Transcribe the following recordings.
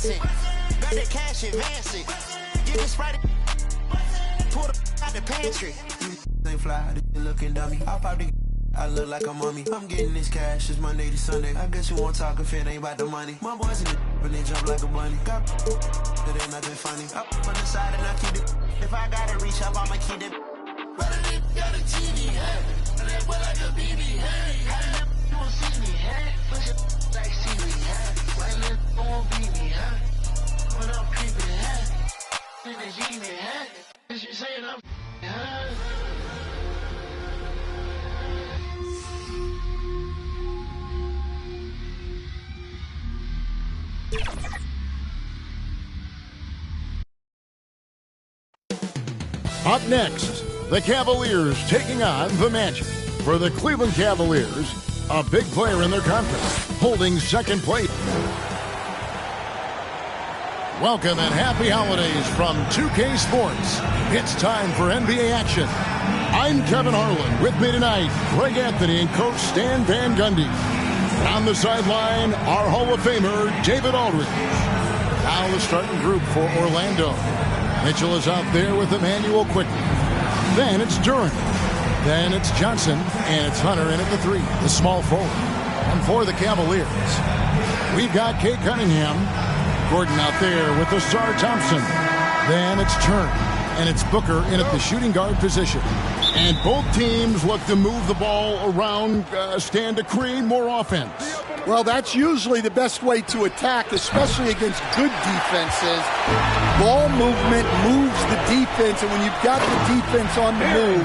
dancing. Got the cash, advance it. Get this right. Pull the out the pantry. Ain't fly, they looking dummy. I pop the I look like a mummy. I'm getting this cash, it's Monday to Sunday. I guess you won't talk if it ain't about the money. My boys in the but they jump like a bunny. Got it ain't nothing funny. Up on the side and I keep it. If I gotta reach up, I'ma keep it. Got a TV, hey. That boy like a BB, hey. You won't see me, hey. Push it like seaweed, hey. Why you won't beat me, huh? When I'm creeping, hey. Then they see me, hey. Is you saying I'm, huh? Up next, the Cavaliers taking on the Magic. For the Cleveland Cavaliers, a big player in their conference, holding second place. Welcome and happy holidays from 2K Sports. It's time for NBA action. I'm Kevin Harlan. With me tonight, Greg Anthony and Coach Stan Van Gundy. And on the sideline, our Hall of Famer, David Aldridge. Now the starting group for Orlando. Mitchell is out there with Emmanuel quickly. Then it's Duren. Then it's Johnson. And it's Hunter in at the 3, the small forward. And for the Cavaliers, we've got Kate Cunningham. Gordon out there with the star Thompson. Then it's Turner. And it's Booker in at the shooting guard position. And both teams look to move the ball around, stand to create more offense. Well, that's usually the best way to attack, especially against good defenses. Ball movement moves the defense, and when you've got the defense on the move,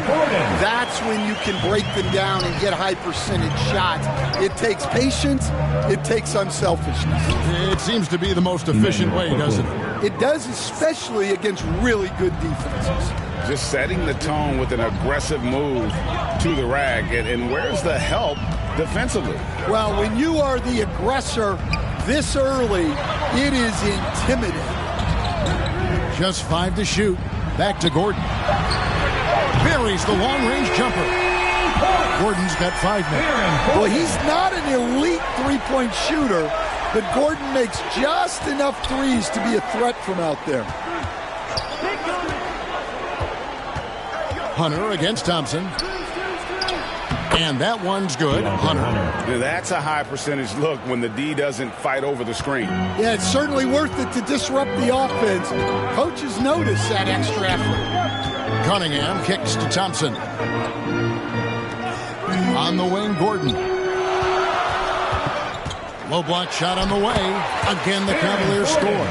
that's when you can break them down and get high percentage shots. It takes patience. It takes unselfishness. It seems to be the most efficient way, doesn't it? It does, especially against really good defenses. Just setting the tone with an aggressive move to the rack. And where's the help defensively? Well, when you are the aggressor this early, it is intimidating. Just 5 to shoot. Back to Gordon. Buries the long-range jumper. Gordon's got 5 now. Well, he's not an elite three-point shooter, but Gordon makes just enough threes to be a threat from out there. Hunter against Thompson. And that one's good. Hunter. That's a high percentage look when the D doesn't fight over the screen. Yeah, it's certainly worth it to disrupt the offense. Coaches notice that extra effort. Cunningham kicks to Thompson. On the wing, Gordon. Low block shot on the way. Again, the Cavaliers score.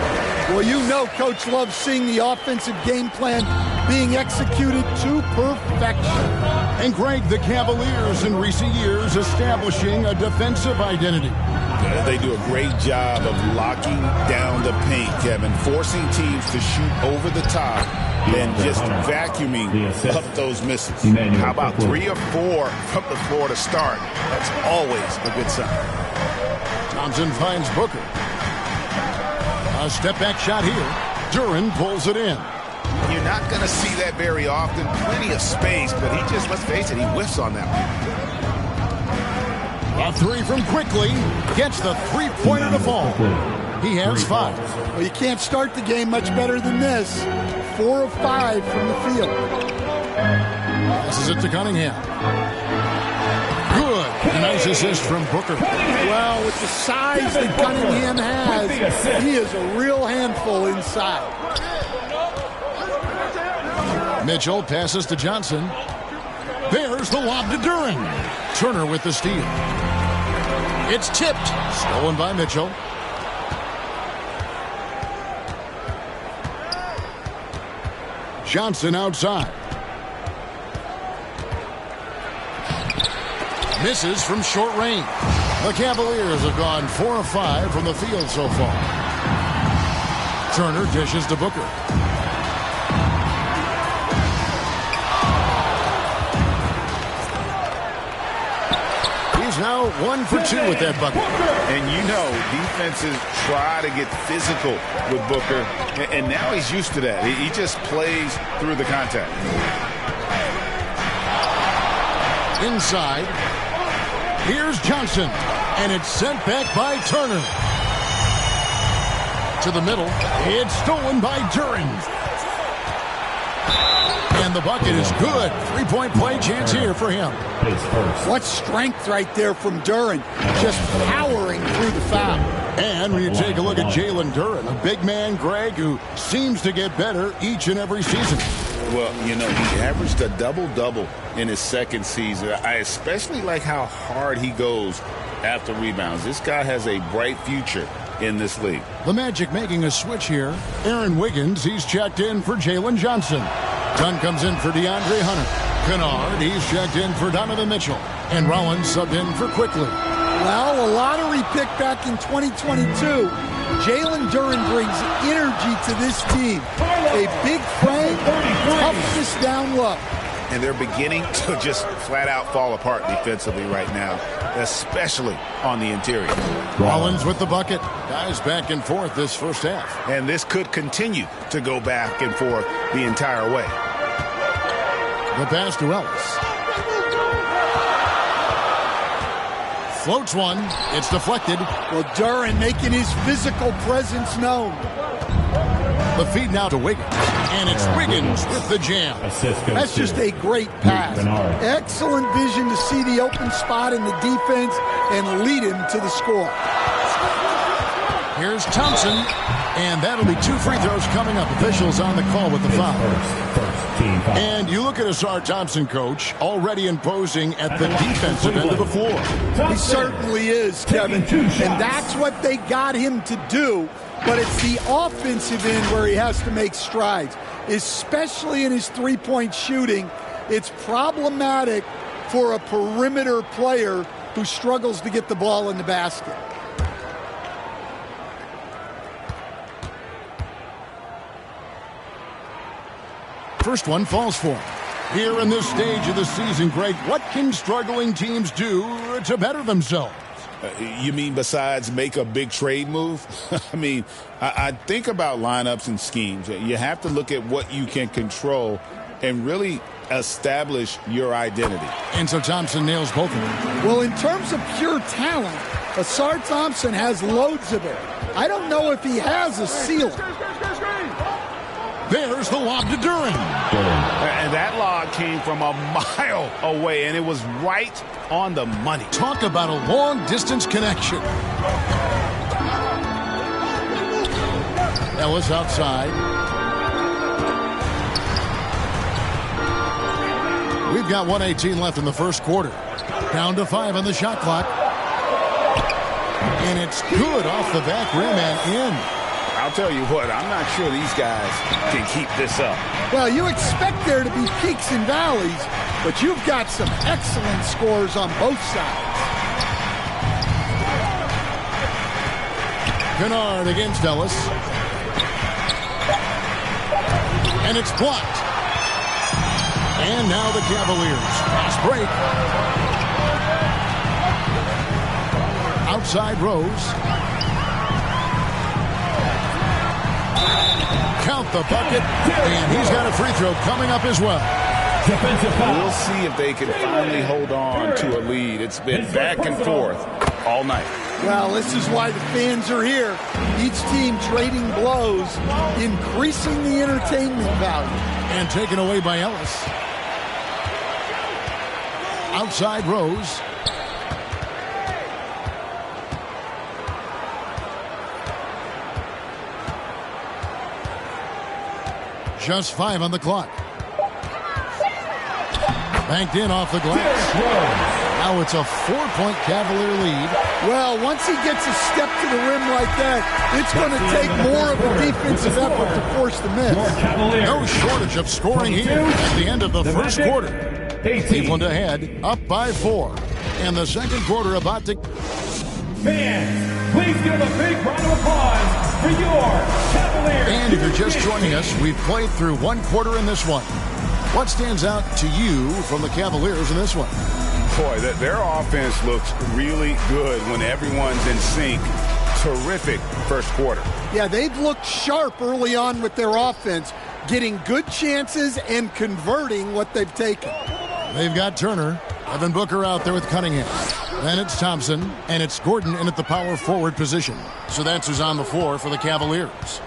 Well, you know Coach loves seeing the offensive game plan being executed to perfection. And Greg, the Cavaliers in recent years establishing a defensive identity. They do a great job of locking down the paint, Kevin, forcing teams to shoot over the top and just vacuuming up those misses. How about 3 or 4 from the floor to start? That's always a good sign. Thompson finds Booker. A step-back shot here. Duren pulls it in. You're not going to see that very often. Plenty of space, but he just, let's face it, he whiffs on that one. A 3 from Quickly. Gets the three-pointer to fall. He has 5. Well, you can't start the game much better than this. 4 of 5 from the field. Passes it to Cunningham. Good. A nice assist from Booker. Well, with the size that Cunningham has, he is a real handful inside. Mitchell passes to Johnson. There's the lob to Duren. Turner with the steal. It's tipped. Stolen by Mitchell. Johnson outside. Misses from short range. The Cavaliers have gone 4 of 5 from the field so far. Turner dishes to Booker. He's now 1 for 2 with that bucket. And you know, defenses try to get physical with Booker, and now he's used to that. He just plays through the contact. Inside. Here's Johnson, and it's sent back by Turner. To the middle. It's stolen by Duren. And the bucket is good. Three-point play chance here for him. What strength right there from Duren. Just powering through the foul. And when you take a look at Jalen Duren, a big man, Greg, who seems to get better each and every season. Well, you know, he averaged a double-double in his second season. I especially like how hard he goes after rebounds. This guy has a bright future in this league. The Magic making a switch here. Aaron Wiggins, he's checked in for Jalen Johnson. Dunn comes in for DeAndre Hunter. Kennard, he's checked in for Donovan Mitchell. And Rollins subbed in for Quickly. Well, a lottery pick back in 2022. Jalen Duren brings energy to this team. A big frame, toughness down low. And they're beginning to just flat out fall apart defensively right now, especially on the interior. Rollins with the bucket. Guys back and forth this first half. And this could continue to go back and forth the entire way. The pass to Ellis. Floats one. It's deflected. Well, Duren making his physical presence known. The feed now to Wiggins. And it's Wiggins with the jam. That's just a great pass. Excellent vision to see the open spot in the defense and lead him to the score. Here's Thompson. And that'll be 2 free throws coming up. Officials on the call with the foul. And you look at Asar Thompson, coach, already imposing at the defensive end of the floor. He certainly is, Kevin. And that's what they got him to do. But it's the offensive end where he has to make strides, especially in his three-point shooting. It's problematic for a perimeter player who struggles to get the ball in the basket. First one falls for him. Here in this stage of the season, Greg, what can struggling teams do to better themselves? You mean besides make a big trade move? I mean, I think about lineups and schemes. You have to look at what you can control and really establish your identity. And so Thompson nails both of them. Well, in terms of pure talent, Asar Thompson has loads of it. I don't know if he has a ceiling. There's the lob to Duren. And that lob came from a mile away, and it was right on the money. Talk about a long-distance connection. Ellis outside. We've got 1:18 left in the first quarter. Down to 5 on the shot clock. And it's good off the back rim and in. I'll tell you what, I'm not sure these guys can keep this up. Well, you expect there to be peaks and valleys, but you've got some excellent scores on both sides. Kennard against Ellis. And it's blocked. And now the Cavaliers. Fast break. Outside Rose. Count the bucket, and he's got a free throw coming up as well. We'll see if they can finally hold on to a lead. It's been back and forth all night. Well, this is why the fans are here. Each team trading blows, increasing the entertainment value. And taken away by Ellis. Outside Rose. Just 5 on the clock. Banked in off the glass. Now it's a 4-point Cavalier lead. Well, once he gets a step to the rim like that, it's going to take more of a defensive effort to force the miss. No shortage of scoring here at the end of the first quarter. Cleveland ahead, up by 4. And the second quarter about to... Fans, please give a big round of applause for your Cavaliers. And if you're just joining us, we've played through one quarter in this one. What stands out to you from the Cavaliers in this one? Boy, their offense looks really good when everyone's in sync. Terrific first quarter. Yeah, they've looked sharp early on with their offense, getting good chances and converting what they've taken. They've got Turner. Devin Booker out there with Cunningham. Then it's Thompson, and it's Gordon in at the power forward position. So that's who's on the floor for the Cavaliers.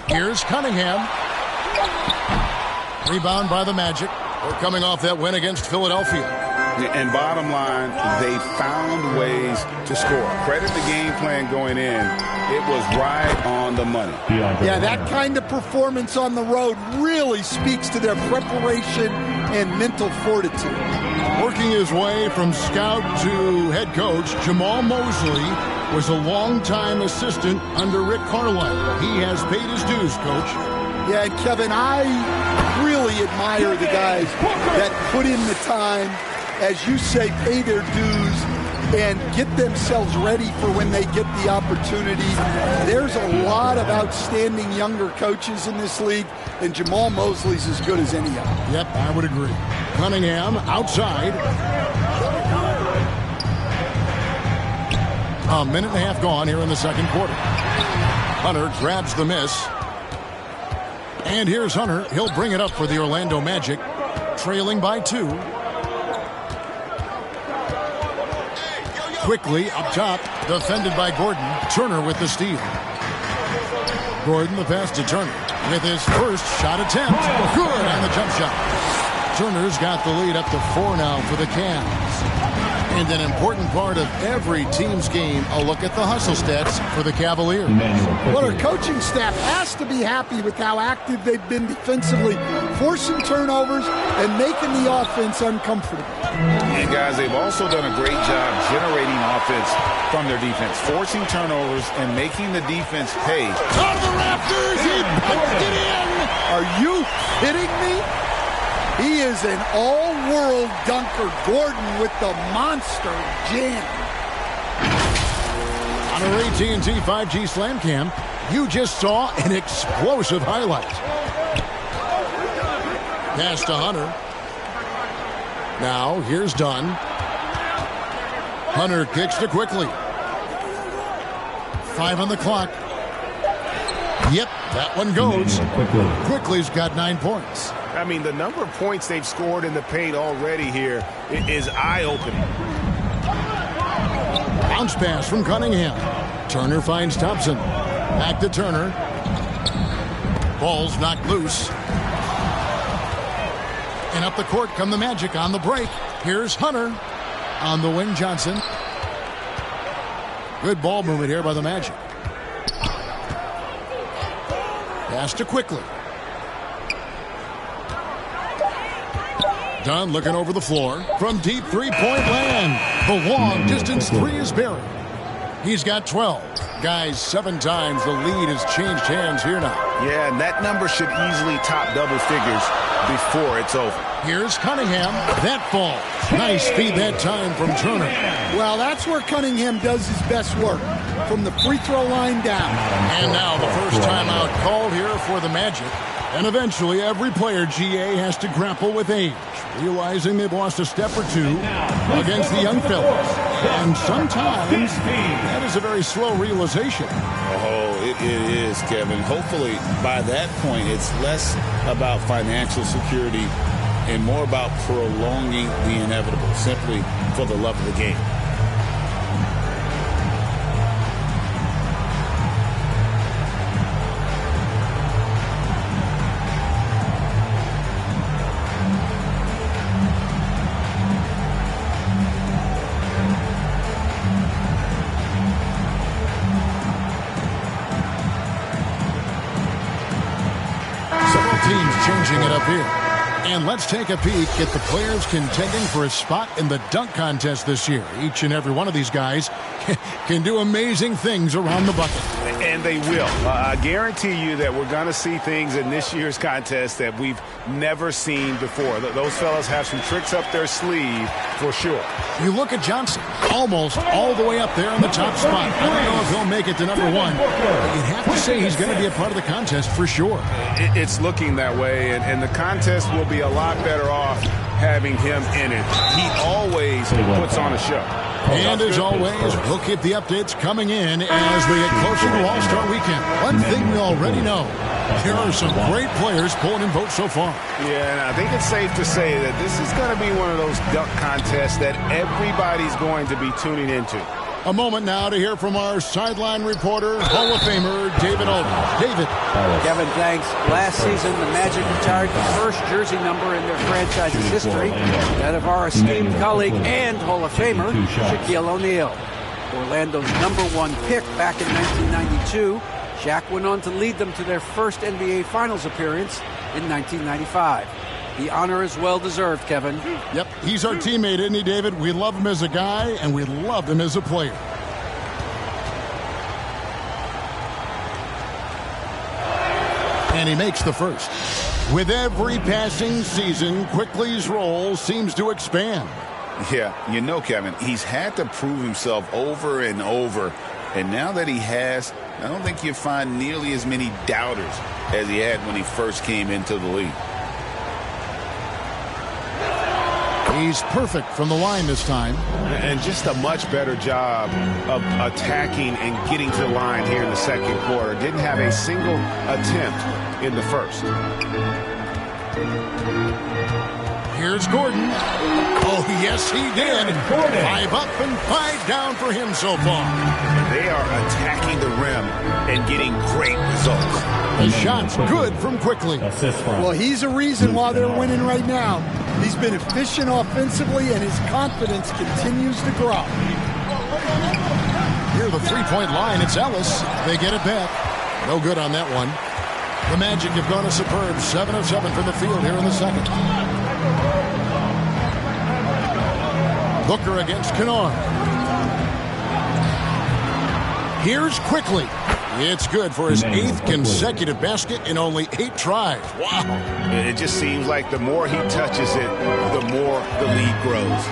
Here's Cunningham. Rebound by the Magic. We're coming off that win against Philadelphia. And bottom line, they found ways to score. Credit the game plan going in. It was right on the money. Yeah, that kind of performance on the road really speaks to their preparation and mental fortitude. Working his way from scout to head coach, Jamal Mosley was a longtime assistant under Rick Carlisle. He has paid his dues, Coach. Yeah, and Kevin, I really admire the guys that put in the time, as you say, pay their dues and get themselves ready for when they get the opportunity. There's a lot of outstanding younger coaches in this league, and Jamal Mosley's as good as any of them. Yep, I would agree. Cunningham outside. A minute and a half gone here in the second quarter. Hunter grabs the miss. And here's Hunter. He'll bring it up for the Orlando Magic, trailing by 2. Quickly up top, defended by Gordon. Turner with the steal. Gordon the pass to Turner with his first shot attempt. Good on the jump shot. Turner's got the lead up to 4 now for the Cavs. And an important part of every team's game, a look at the hustle stats for the Cavaliers. Well, our coaching staff has to be happy with how active they've been defensively, forcing turnovers and making the offense uncomfortable. And guys, they've also done a great job generating offense from their defense, forcing turnovers and making the defense pay. Out of the rafters, he punched it in! Are you kidding me? He is an all-world dunker. Gordon with the monster jam. On our AT&T 5G Slam Cam, you just saw an explosive highlight. Pass to Hunter. Now, here's Dunn. Hunter kicks to Quickly. 5 on the clock. Yep, that one goes. Quickly's got 9 points. I mean, the number of points they've scored in the paint already here is eye-opening. Bounce pass from Cunningham. Turner finds Thompson. Back to Turner. Ball's knocked loose. And up the court come the Magic on the break. Here's Hunter on the wing. Johnson. Good ball movement here by the Magic. Pass to Quickly. Dunn looking over the floor from deep three-point land. The long distance 3 is buried. He's got 12. Guys, 7 times the lead has changed hands here now. Yeah, and that number should easily top double figures before it's over. Here's Cunningham. That falls. Nice feed that time from Turner. Well, that's where Cunningham does his best work, from the free throw line down. And now the first timeout called here for the Magic. And eventually every player, GA, has to grapple with age, realizing they've lost a step or 2 against the young fellas. And sometimes that is a very slow realization. Oh, it is, Kevin. Hopefully by that point it's less about financial security and more about prolonging the inevitable, simply for the love of the game. Changing it up here. And let's take a peek at the players contending for a spot in the dunk contest this year. Each and every one of these guys can do amazing things around the bucket. And they will. I guarantee you that we're going to see things in this year's contest that we've never seen before. Those fellas have some tricks up their sleeve for sure. You look at Johnson, almost all the way up there in the top spot. I don't know if he'll make it to number 1, but you'd have to say he's going to be a part of the contest for sure. It's looking that way, and the contest will be a lot better off having him in it. He always puts on a show. And as always, we'll keep the updates coming in as we get closer to All-Star Weekend. One thing we already know, here are some great players pulling in votes so far. Yeah, and I think it's safe to say that this is going to be one of those dunk contests that everybody's going to be tuning into. A moment now to hear from our sideline reporter, Hall of Famer David Alden. David. Kevin, thanks. Last season, the Magic retired the first jersey number in their franchise's history, that of our esteemed colleague and Hall of Famer, Shaquille O'Neal. Orlando's #1 pick back in 1992, Shaq went on to lead them to their first NBA Finals appearance in 1995. The honor is well-deserved, Kevin. Yep, he's our teammate, isn't he, David? We love him as a guy, and we love him as a player. And he makes the first. With every passing season, Quickly's role seems to expand. Yeah, you know, Kevin, he's had to prove himself over and over. And now that he has, I don't think you find nearly as many doubters as he had when he first came into the league. He's perfect from the line this time. And just a much better job of attacking and getting to the line here in the second quarter. Didn't have a single attempt in the first. Here's Gordon. Oh, yes, he did. 5 up and 5 down for him so far. They are attacking the rim and getting great results. The shot's good from Quickly. Well, he's a reason why they're winning right now. He's been efficient offensively, and his confidence continues to grow. Near the three-point line, it's Ellis. They get it back. No good on that one. The Magic have gone a superb 7 of 7 from the field here in the second. Booker against Kennard. Here's Quickly. It's good for his 8th consecutive basket in only 8 tries. Wow. It just seems like the more he touches it, the more the lead grows.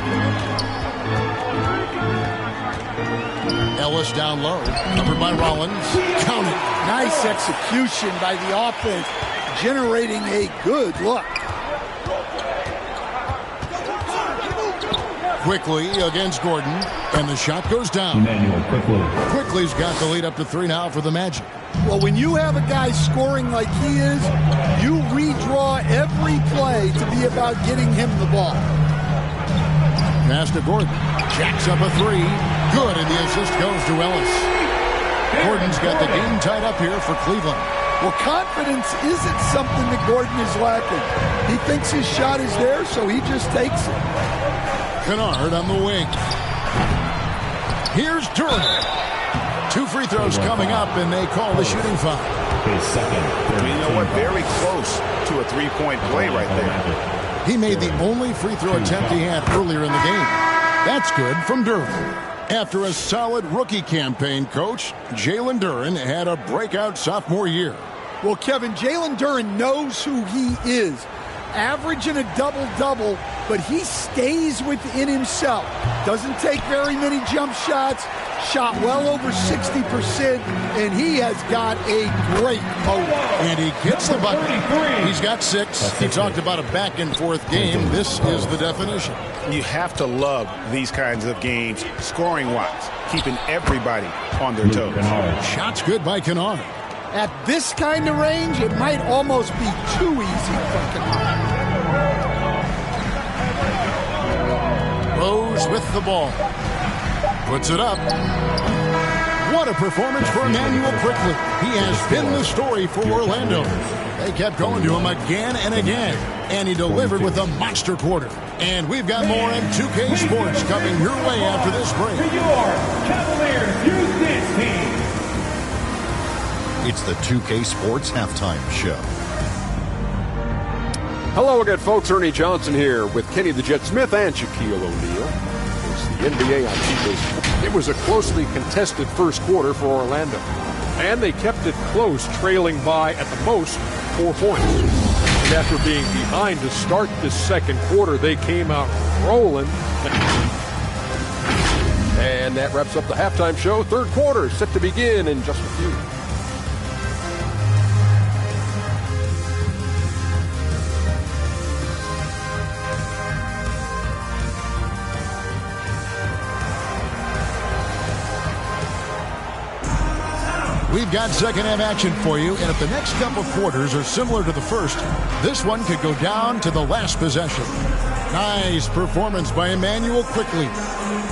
Ellis down low. Covered by Rollins. Count it. Nice execution by the offense, generating a good look. Quickly against Gordon, and the shot goes down. Quickly's got the lead up to 3 now for the Magic. Well, when you have a guy scoring like he is, you redraw every play to be about getting him the ball. Pass to Gordon. Jacks up a 3. Good, and the assist goes to Ellis. Gordon's got the game tied up here for Cleveland. Well, confidence isn't something that Gordon is lacking. He thinks his shot is there, so he just takes it. Kennard on the wing. Here's Durham. 2 free throws coming up, and they call the shooting foul. You know what? Very close to a three-point play right there. He made the only free throw attempt he had earlier in the game. That's good from Durham. After a solid rookie campaign, Coach, Jalen Duren had a breakout sophomore year. Well, Kevin, Jalen Duren knows who he is. Averaging a double-double, but he stays within himself. Doesn't take very many jump shots, shot well over 60%, and he has got a great motor. And he gets the bucket. He's got 6. He talked about a back-and-forth game. This is the definition. You have to love these kinds of games, scoring-wise, keeping everybody on their toes. Shot's good by Kennard. At this kind of range, it might almost be too easy for Kennard. Rose with the ball. Puts it up. What a performance for Emmanuel Quickly. He has been the story for Orlando. They kept going to him again and again, and he delivered with a monster quarter. And we've got more on 2K Sports coming your way after this break. For your Cavaliers, use this team. It's the 2K Sports Halftime Show. Hello again, folks. Ernie Johnson here with Kenny the Jet Smith and Shaquille O'Neal. It's the NBA on TV. It was a closely contested first quarter for Orlando. And they kept it close, trailing by, at the most, 4 points. And after being behind to start this second quarter, they came out rolling. And that wraps up the halftime show. Third quarter set to begin in just a few. We've got second half action for you, and if the next couple quarters are similar to the first, this one could go down to the last possession. Nice performance by Emmanuel quickly.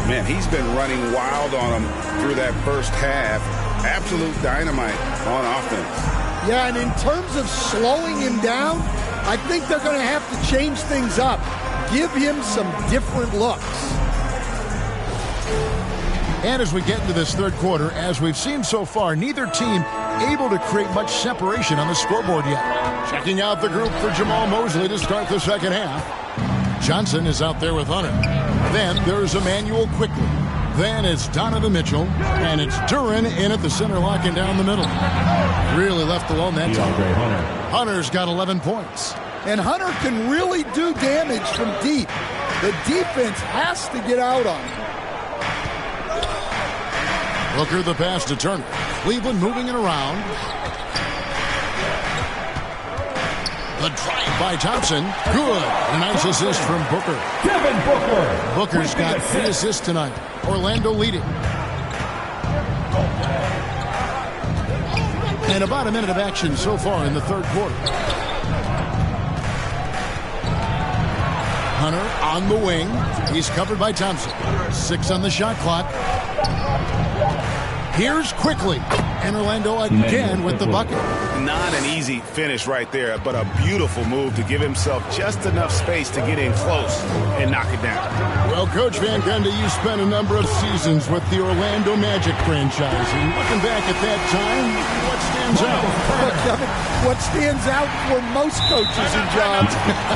Man, he's been running wild on him through that first half. Absolute dynamite on offense. Yeah, and in terms of slowing him down, I think they're going to have to change things up. Give him some different looks. And as we get into this third quarter, as we've seen so far, neither team able to create much separation on the scoreboard yet. Checking out the group for Jamal Mosley to start the second half. Johnson is out there with Hunter. Then there's Emmanuel quickly. Then it's Donovan Mitchell, and it's Duren in at the center, locking down the middle. Really left alone that time. Hunter's got 11 points. And Hunter can really do damage from deep. The defense has to get out on him. Booker the pass to Turner. Cleveland moving it around. The drive by Thompson. Good. A nice assist from Booker. Devin Booker. Booker's got 3 assists tonight. Orlando leading. And about a minute of action so far in the third quarter. Hunter on the wing. He's covered by Thompson. 6 on the shot clock. Here's quickly. And Orlando again with the bucket. Not an easy finish right there, but a beautiful move to give himself just enough space to get in close and knock it down. Well, Coach Van Gundy, you spent a number of seasons with the Orlando Magic franchise. And looking back at that time, what stands out? What stands out for most coaches and jobs,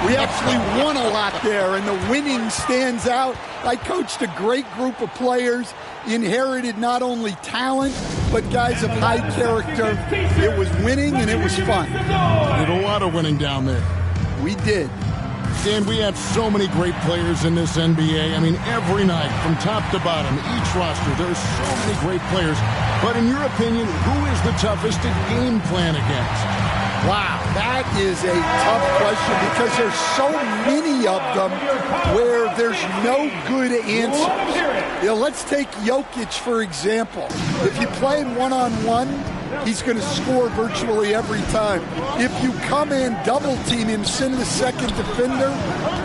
we actually won a lot there, and the winning stands out. I coached a great group of players, inherited not only talent, but guys of high character. It was winning, and it was fun. Did a lot of winning down there. We did. Dan, we have so many great players in this NBA. I mean, every night, from top to bottom, each roster, there's so many great players. But in your opinion, who is the toughest to game plan against? Wow, that is a tough question because there's so many of them where there's no good answers. You know, let's take Jokic, for example. If you play him one-on-one, he's going to score virtually every time. If you come in, double-team him, send the second defender,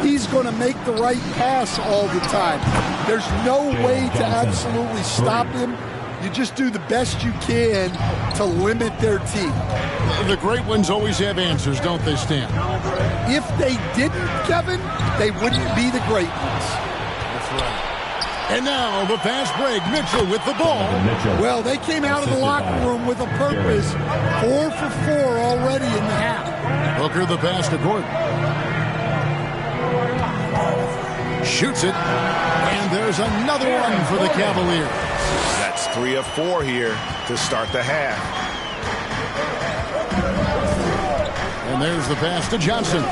he's going to make the right pass all the time. There's no way to absolutely stop him. You just do the best you can to limit their team. The great ones always have answers, don't they, Stan? If they didn't, Kevin, they wouldn't be the great ones. That's right. And now the fast break. Mitchell with the ball. Well, they came out of the locker room with a purpose. 4 for 4 already in the half. Booker the pass to Gordon. Shoots it. And there's another one for the Cavaliers. That's 3 of 4 here to start the half. And there's the pass to Johnson.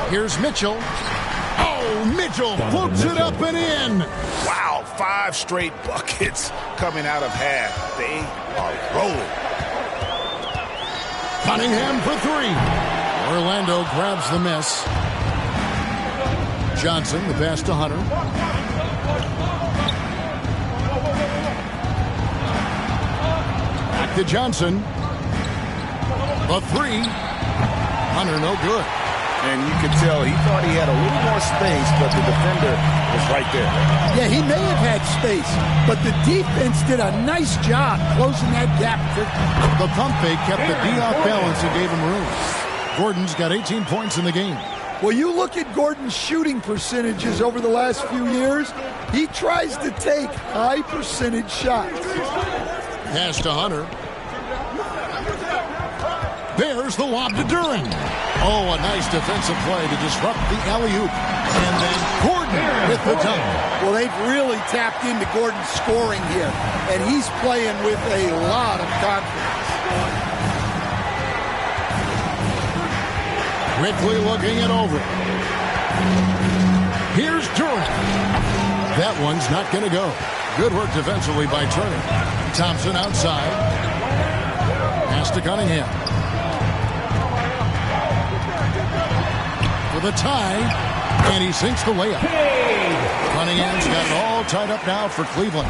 Here's Mitchell. Oh, Mitchell floats it up and in. Wow, 5 straight buckets coming out of half. They are rolling. Cunningham for 3. Orlando grabs the miss. Johnson, the pass to Hunter. Back to Johnson. The 3. Hunter, no good. And you could tell he thought he had a little more space, but the defender was right there. Yeah, he may have had space, but the defense did a nice job closing that gap. The pump fake kept the D off balance and gave him room. Gordon's got 18 points in the game. Well, you look at Gordon's shooting percentages over the last few years, he tries to take high percentage shots. Pass to Hunter. There's the lob to Duren. Oh, a nice defensive play to disrupt the alley-oop. And then Gordon with the dunk. Well, they've really tapped into Gordon's scoring here, and he's playing with a lot of confidence. Quickly looking it over. Here's Duren. That one's not going to go. Good work defensively by Turner. Thompson outside. Pass to Cunningham. For the tie, and he sinks the layup. Cunningham's got it all tied up now for Cleveland.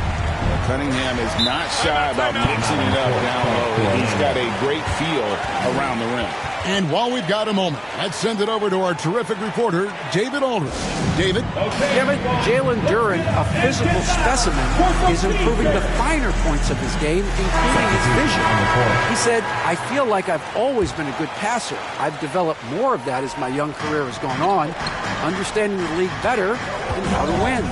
Cunningham is not shy about mixing it up down low. He's got a great feel around the rim. And while we've got a moment, let's send it over to our terrific reporter, David Aldridge. David? Kevin, Jalen Duren, a physical specimen, is improving the finer points of his game, including his vision. He said, I feel like I've always been a good passer. I've developed more of that as my young career has gone on, understanding the league better and how to win.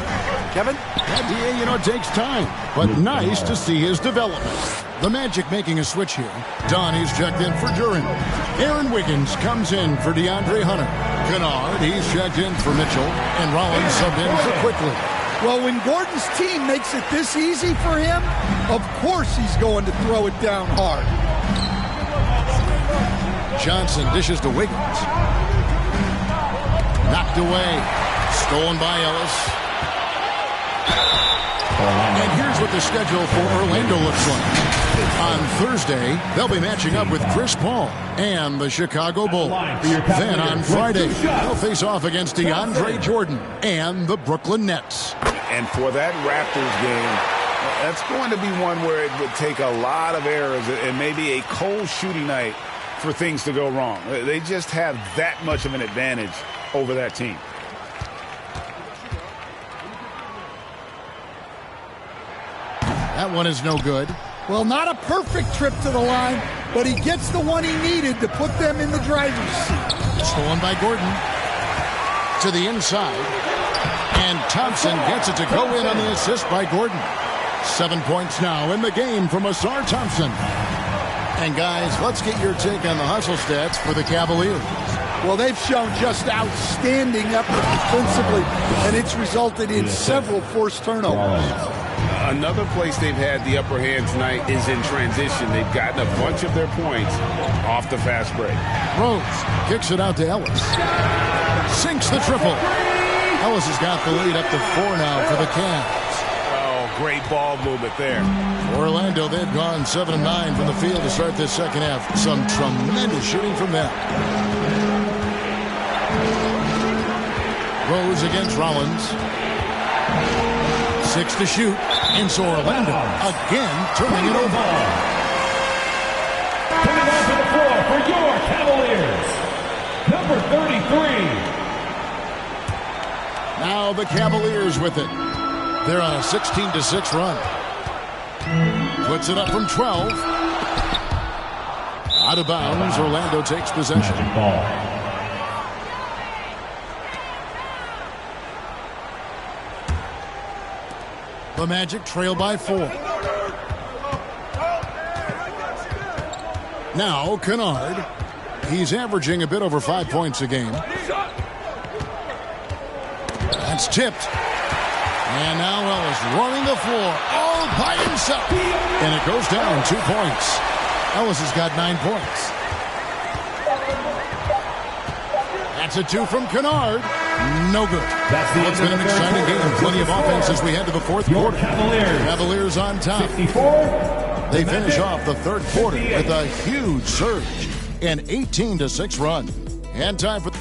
Kevin? Yeah, it takes time, but nice to see his development. The Magic making a switch here. Donnie's checked in for Duren. Aaron Wiggins comes in for DeAndre Hunter. Kennard, he's checked in for Mitchell. And Rollins subbed in for Quickly. Well, when Gordon's team makes it this easy for him, of course he's going to throw it down hard. Johnson dishes to Wiggins. Knocked away. Stolen by Ellis. And here's what the schedule for Orlando looks like. On Thursday, they'll be matching up with Chris Paul and the Chicago Bulls. Then on Friday, they'll face off against DeAndre Jordan and the Brooklyn Nets. And for that Raptors game, that's going to be one where it would take a lot of errors and maybe a cold shooting night for things to go wrong. They just have that much of an advantage over that team. That one is no good. Well, not a perfect trip to the line, but he gets the one he needed to put them in the driver's seat. Stolen by Gordon. To the inside. And Thompson gets it to go in on the assist by Gordon. 7 points now in the game from Asar Thompson. And guys, let's get your take on the hustle stats for the Cavaliers. Well, they've shown just outstanding effort defensively, and it's resulted in several forced turnovers. Another place they've had the upper hand tonight is in transition. They've gotten a bunch of their points off the fast break. Rose kicks it out to Ellis. Sinks the triple. Ellis has got the lead up to 4 now for the Cavs. Oh, great ball movement there. Orlando, they've gone 7 of 9 from the field to start this second half. Some tremendous shooting from them. Rose against Rollins. 6 to shoot. And so Orlando again turning it over. Coming onto the floor for your Cavaliers, number 33. Now the Cavaliers with it. They're on a 16-6 run. Puts it up from 12. Out of bounds. Orlando takes possession. The Magic trail by 4. Now Kennard. He's averaging a bit over 5 points a game. That's tipped. And now Ellis running the floor all by himself. And it goes down 2 points. Ellis has got 9 points. That's a 2 from Kennard. No good. It's been an exciting game. Plenty of offense as we head to the fourth quarter. Cavaliers on top. They finish off the third quarter with a huge surge. An 18-6 run. And time for...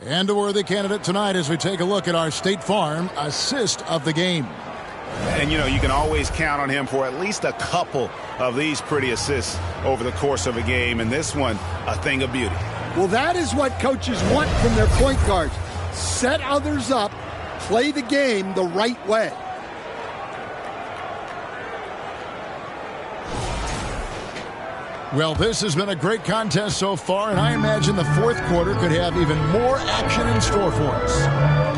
And a worthy candidate tonight as we take a look at our State Farm assist of the game. And, you can always count on him for at least a couple of these pretty assists over the course of a game. And this one, a thing of beauty. Well, that is what coaches want from their point guards. Set others up, play the game the right way. Well, this has been a great contest so far, and I imagine the fourth quarter could have even more action in store for us.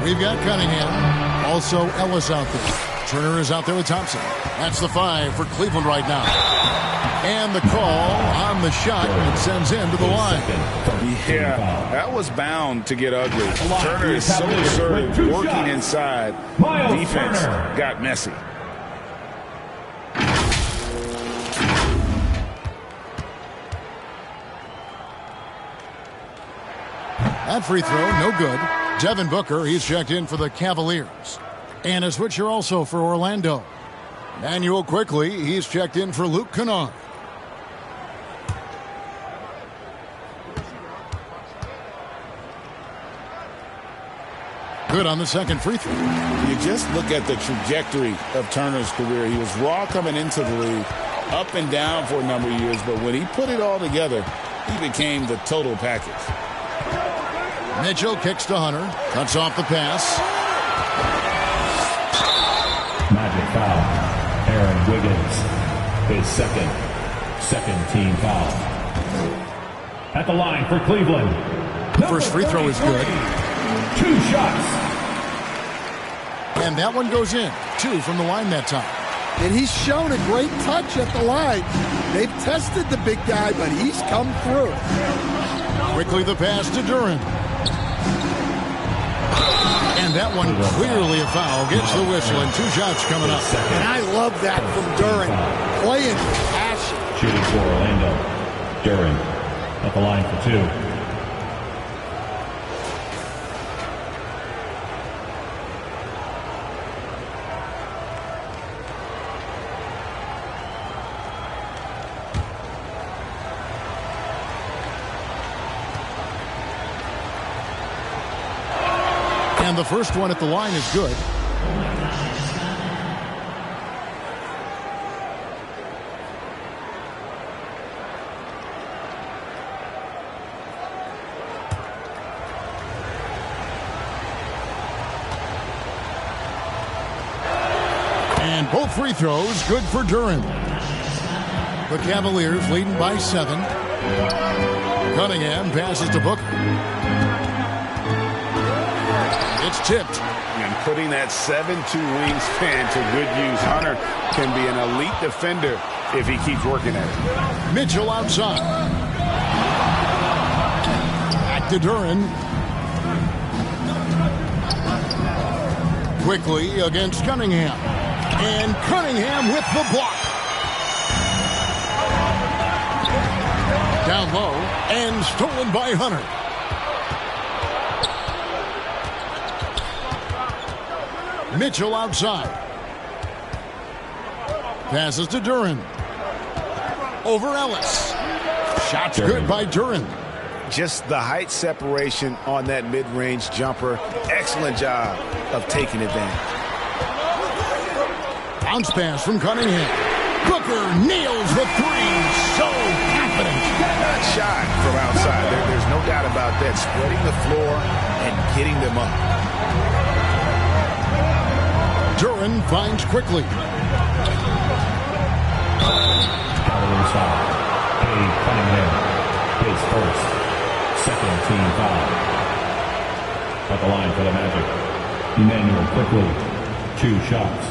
We've got Cunningham, also Ellis out there. Turner is out there with Thompson. That's the 5 for Cleveland right now. And the call on the shot and sends him to the line. Yeah, that was bound to get ugly. Turner is so assertive, working inside. Defense got messy. That free throw, no good. Devin Booker, he's checked in for the Cavaliers. And a switcher also for Orlando. Manuel Quickly, he's checked in for Luke Kennard. Good on the second free throw. You just look at the trajectory of Turner's career. He was raw coming into the league, up and down for a number of years, but when he put it all together, he became the total package. Mitchell kicks to Hunter, cuts off the pass. Magic foul. Aaron Wiggins, his second team foul. At the line for Cleveland. The first free throw is good. 2 shots. And that one goes in. 2 from the line that time. And he's shown a great touch at the line. They've tested the big guy, but he's come through. Quickly the pass to Duren. And that one clearly a foul. Gets the whistle and 2 shots coming up. And I love that from Duren. Playing passion. Shooting for Orlando. Duren at the line for 2. And the first one at the line is good. And both free throws good for Duren. The Cavaliers leading by 7. Cunningham passes to Booker. It's tipped. And putting that 7'2" wingspan to good use. Hunter can be an elite defender if he keeps working at it. Mitchell outside. Back to Duren. Quickly against Cunningham. And Cunningham with the block. Down low and stolen by Hunter. Mitchell outside. Passes to Duren. Over Ellis. Shots good by Duren. Just the height separation on that mid-range jumper. Excellent job of taking advantage. Bounce pass from Cunningham. Booker nails the 3. So confident. That shot from outside. There's no doubt about that. Spreading the floor and getting them up. Duren finds quickly. Cavaliers foul. Cunningham, his second team foul. At the line for the Magic. Emmanuel quickly. 2 shots.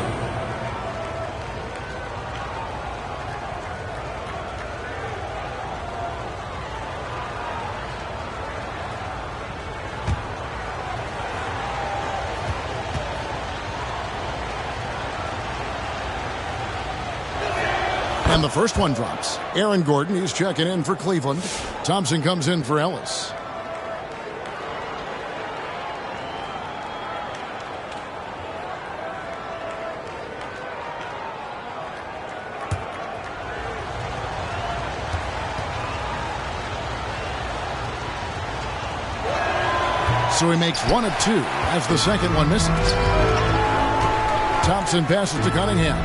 And the first one drops. Aaron Gordon, he's checking in for Cleveland. Thompson comes in for Ellis. So he makes 1 of 2 as the second one misses. Thompson passes to Cunningham.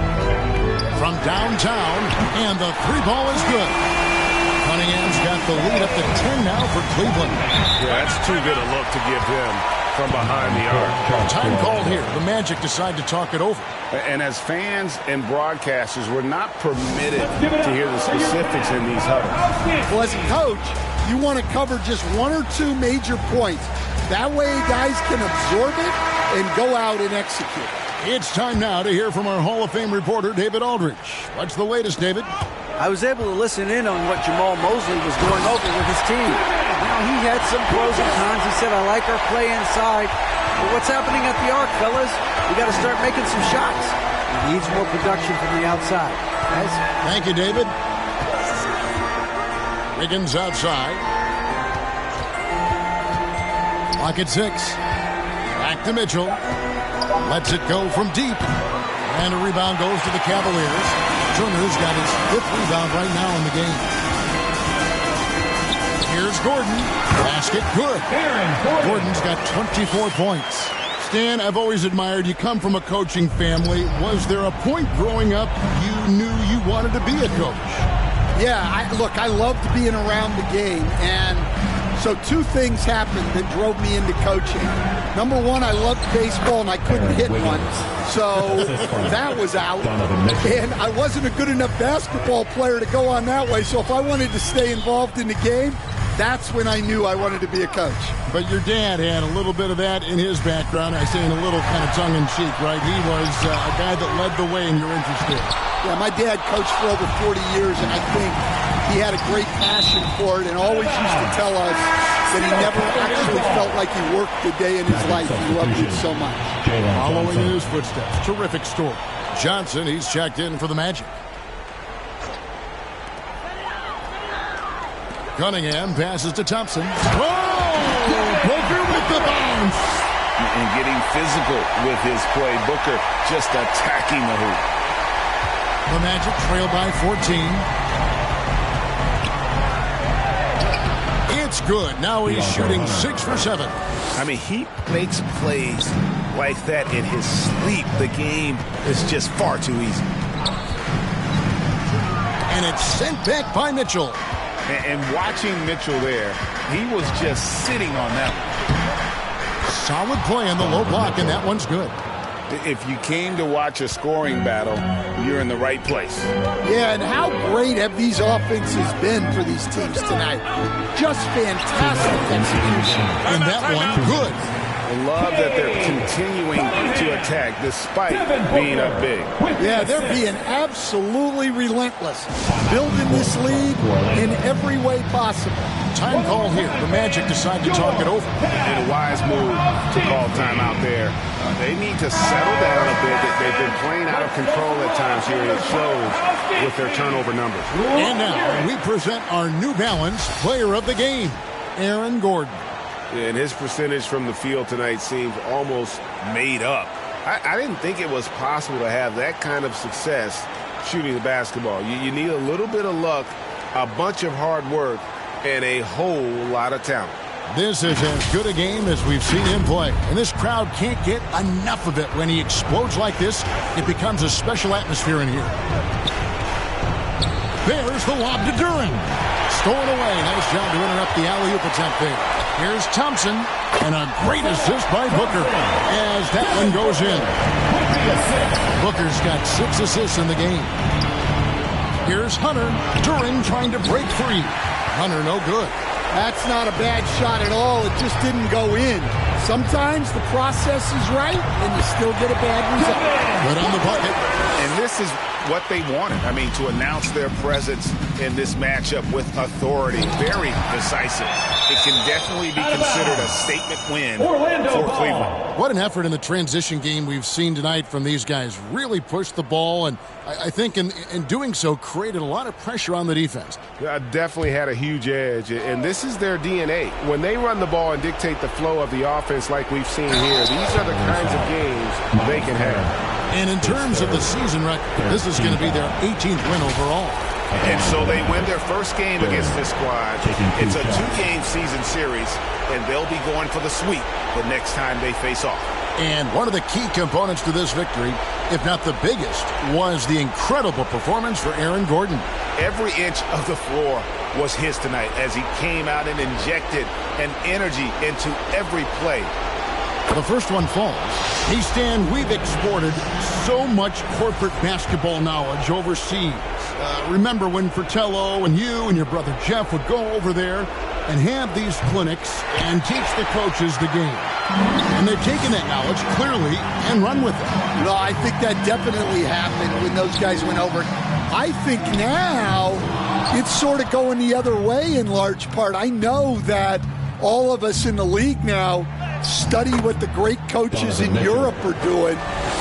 From downtown, and the 3-ball is good. Cunningham's got the lead up to 10 now for Cleveland. Yeah, that's too good a look to give him from behind the arc. Time called here. The Magic decide to talk it over. And as fans and broadcasters, we're not permitted to hear the specifics in these huddles. Well, as a coach, you want to cover just 1 or 2 major points. That way guys can absorb it and go out and execute. It's time now to hear from our Hall of Fame reporter, David Aldridge. What's the latest, David? I was able to listen in on what Jamal Mosley was going over with his team. You know, he had some pros and cons. He said, I like our play inside. But what's happening at the arc, fellas? We got to start making some shots. He needs more production from the outside. Guys? Thank you, David. Wiggins outside. Clock at 6. Back to Mitchell. Lets it go from deep. And a rebound goes to the Cavaliers. Turner's got his 5th rebound right now in the game. Here's Gordon. Basket good. Gordon's got 24 points. Stan, I've always admired you. Come from a coaching family. Was there a point growing up you knew you wanted to be a coach? Yeah, I loved being around the game, and so two things happened that drove me into coaching. Number one, I loved baseball, and I couldn't hit one, so that was out. And I wasn't a good enough basketball player to go on that way, so if I wanted to stay involved in the game, that's when I knew I wanted to be a coach. But your dad had a little bit of that in his background. I say in a little kind of tongue-in-cheek, right? He was a guy that led the way in your interest in. Yeah, my dad coached for over 40 years, and I think he had a great passion for it and always used to tell us that he never actually felt like he worked a day in his life. He loved it so much. Following in his footsteps. Terrific story. Johnson, he's checked in for the Magic. Cunningham passes to Thompson. Oh! Booker with the bounce. And getting physical with his play. Booker just attacking the hoop. The Magic trail by 14. It's good. Now he's shooting 6 for 7. I mean, he makes plays like that in his sleep. The game is just far too easy. And it's sent back by Mitchell. And watching Mitchell there, he was just sitting on that one. Solid play on the low block, and that one's good. If you came to watch a scoring battle, you're in the right place. Yeah, and how great have these offenses been for these teams tonight? Just fantastic execution. And that one, good. I love that they're continuing to attack despite being up big. Yeah, they're being absolutely relentless. Building this lead in every way possible. Time call here. The Magic decide to talk it over. And a wise move to call timeout there. They need to settle down a bit. They've been playing out of control at times here, and it shows with their turnover numbers. And now we present our New Balance player of the game, Aaron Gordon. And his percentage from the field tonight seems almost made up. I didn't think it was possible to have that kind of success shooting the basketball. You need a little bit of luck, a bunch of hard work, and a whole lot of talent. This is as good a game as we've seen him play. And this crowd can't get enough of it. When he explodes like this, it becomes a special atmosphere in here. There's the lob to Duran. Stolen away. Nice job to interrupt the alley-oop attempt there. Here's Thompson, and a great assist by Booker as that one goes in. Booker's got 6 assists in the game. Here's Hunter. Duran trying to break free. Hunter no good. That's not a bad shot at all. It just didn't go in. Sometimes the process is right, and you still get a bad result. Good on the bucket. And this is what they wanted. I mean, to announce their presence in this matchup with authority. Very decisive. It can definitely be considered a statement win for Cleveland. What an effort in the transition game we've seen tonight from these guys. Really pushed the ball, and I think in doing so created a lot of pressure on the defense. Definitely had a huge edge, and this is their DNA. When they run the ball and dictate the flow of the offense like we've seen here, these are the kinds of games they can have. And in terms of the season record, this is going to be their 18th win overall. And so they win their first game against this squad. It's a 2-game season series, and they'll be going for the sweep the next time they face off. And one of the key components to this victory, if not the biggest, was the incredible performance for Aaron Gordon. Every inch of the floor was his tonight as he came out and injected an energy into every play. The first one falls. Hey, Stan, we've exported so much corporate basketball knowledge overseas. Remember when Fratello and you and your brother Jeff would go over there and have these clinics and teach the coaches the game? And they've taken that knowledge, clearly, and run with it. No, I think that definitely happened when those guys went over. I think now it's sort of going the other way in large part. I know that all of us in the league now study what the great coaches in Europe are doing,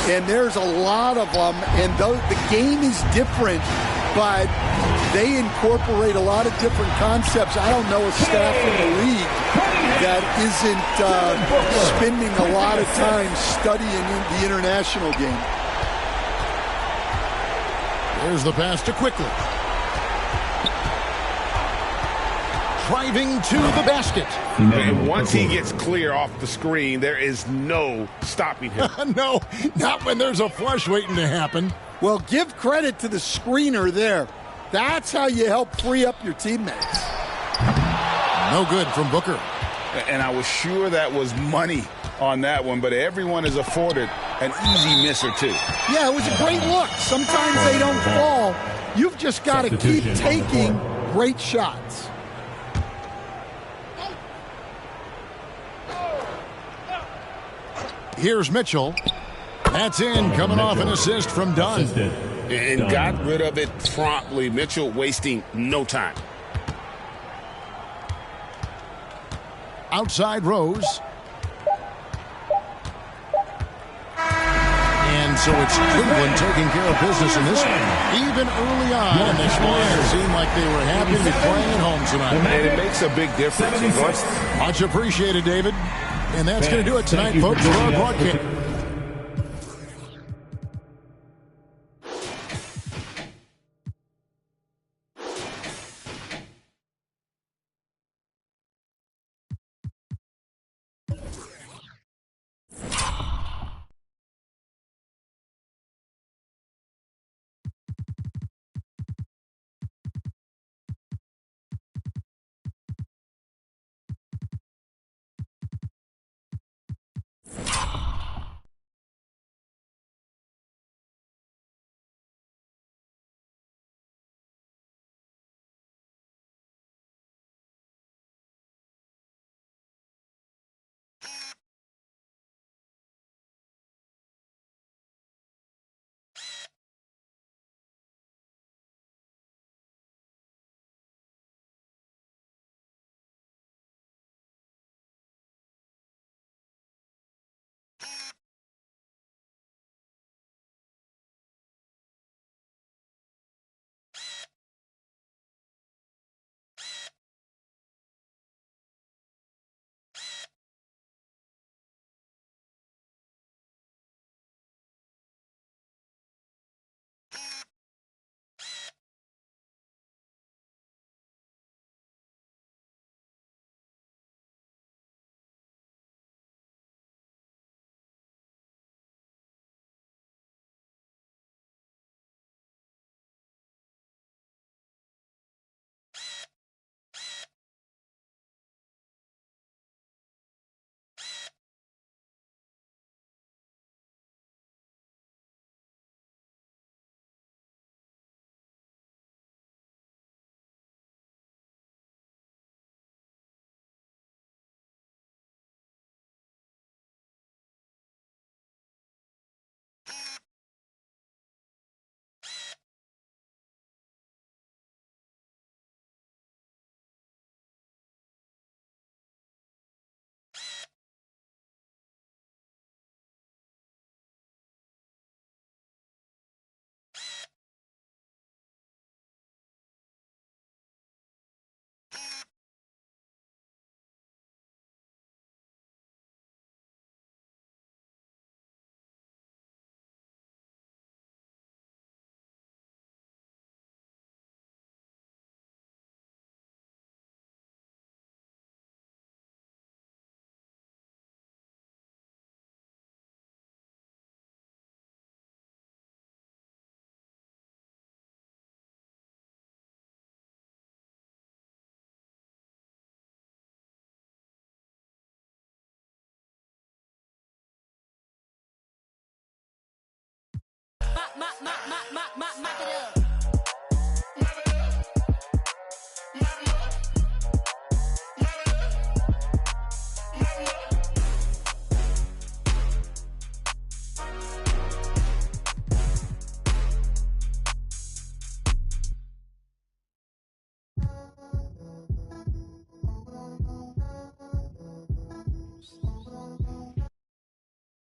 and there's a lot of them, and though the game is different, but they incorporate a lot of different concepts. I don't know a staff in the league that isn't spending a lot of time studying the international game. There's the pass to Quickly. driving to the basket. And once he gets clear off the screen, there is no stopping him. No, not when there's a flush waiting to happen. Well, give credit to the screener there. That's how you help free up your teammates. No good from Booker. And I was sure that was money on that one, but everyone is afforded an easy miss or two. Yeah, it was a great look. Sometimes they don't fall. You've just got to keep taking great shots. Here's Mitchell. That's in, coming off an assist from Dunn. And got rid of it promptly. Mitchell wasting no time. Outside Rose. And so it's Cleveland taking care of business in this one. Even early on in this one, it seemed like they were happy to be playing at home tonight. And it makes a big difference. Much appreciated, David. And that's going to do it tonight, folks, for our broadcast. Mop it up.